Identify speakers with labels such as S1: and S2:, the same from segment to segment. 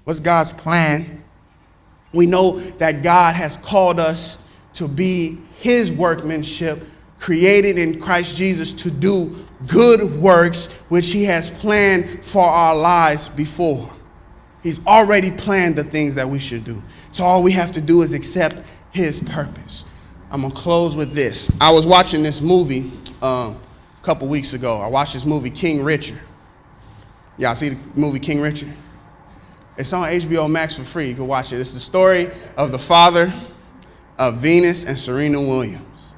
S1: What's God's plan? We know that God has called us to be his workmanship, created in Christ Jesus to do good works, which he has planned for our lives before. He's already planned the things that we should do. So all we have to do is accept his purpose. I'm going to close with this. I was watching this movie a couple weeks ago. I watched this movie, King Richard. Y'all see the movie King Richard? It's on HBO Max for free. You can watch it. It's the story of the father of Venus and Serena Williams.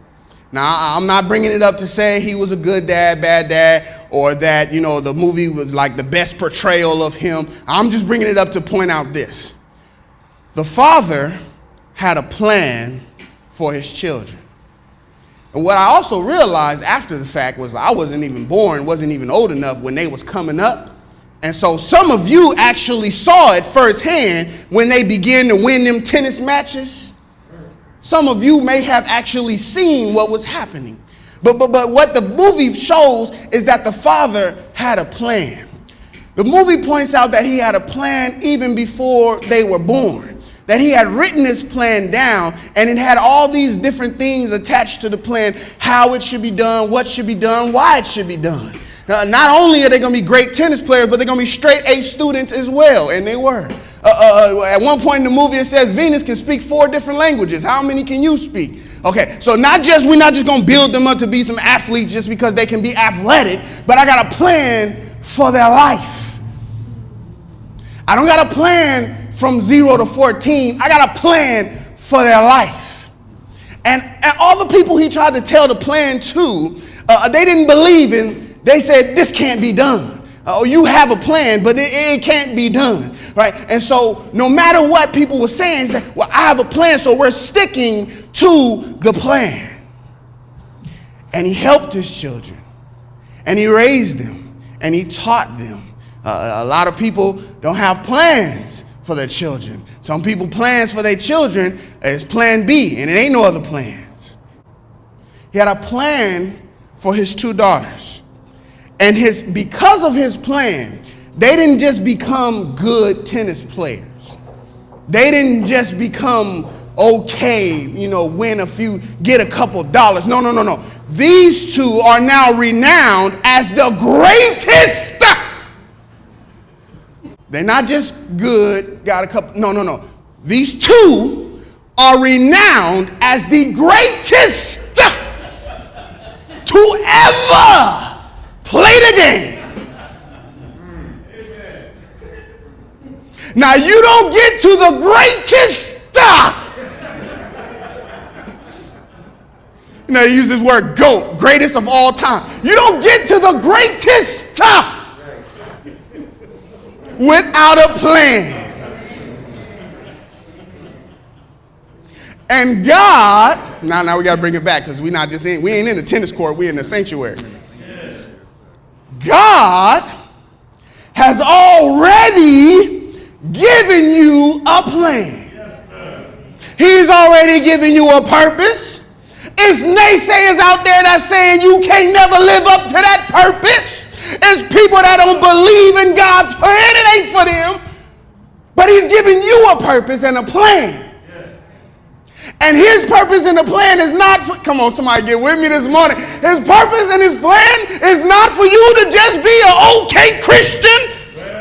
S1: Now, I'm not bringing it up to say he was a good dad, bad dad, or that, the movie was like the best portrayal of him. I'm just bringing it up to point out this. The father had a plan for his children. And what I also realized after the fact was I wasn't even born, wasn't even old enough when they was coming up. And so some of you actually saw it firsthand when they began to win them tennis matches. Some of you may have actually seen what was happening. But what the movie shows is that the father had a plan. The movie points out that he had a plan even before they were born. That he had written his plan down, and it had all these different things attached to the plan, how it should be done, what should be done, why it should be done. Not only are they going to be great tennis players, but they're going to be straight A students as well, and they were. At one point in the movie, it says Venus can speak 4 different languages. How many can you speak? Okay, so we're not just going to build them up to be some athletes just because they can be athletic, but I got a plan for their life. I don't got a plan from 0 to 14. I got a plan for their life. And all the people he tried to tell the plan to, they didn't believe in. They said, this can't be done. You have a plan, but it can't be done, right? And so no matter what people were saying, say, well, I have a plan, so we're sticking to the plan. And he helped his children, and he raised them, and he taught them. A lot of people don't have plans for their children. Some people plans for their children is plan B, and it ain't no other plans. He had a plan for his 2 daughters. And because of his plan, they didn't just become good tennis players. They didn't just become okay, win a few, get a couple dollars. No. These 2 are now renowned as the greatest. They're not just good, got a couple. No. These 2 are renowned as the greatest to ever play the game. Now you don't get to the greatest. They use this word GOAT, greatest of all time. You don't get to the greatest without a plan. And God, now we got to bring it back because we ain't in the tennis court, we in the sanctuary. God has already given you a plan. He's already given you a purpose. It's naysayers out there that's saying you can't never live up to that purpose. It's people that don't believe in God's plan. It ain't for them. But he's giving you a purpose and a plan. And his purpose and the plan is not for, come on, somebody get with me this morning. His purpose and his plan is not for you to just be an okay Christian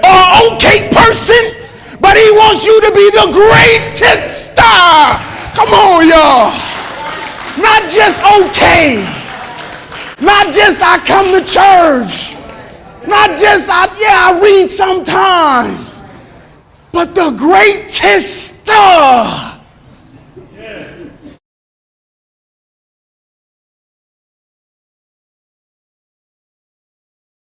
S1: or an okay person, but he wants you to be the greatest star. Come on, y'all. Not just okay. Not just I come to church. Not just I read sometimes. But the greatest star.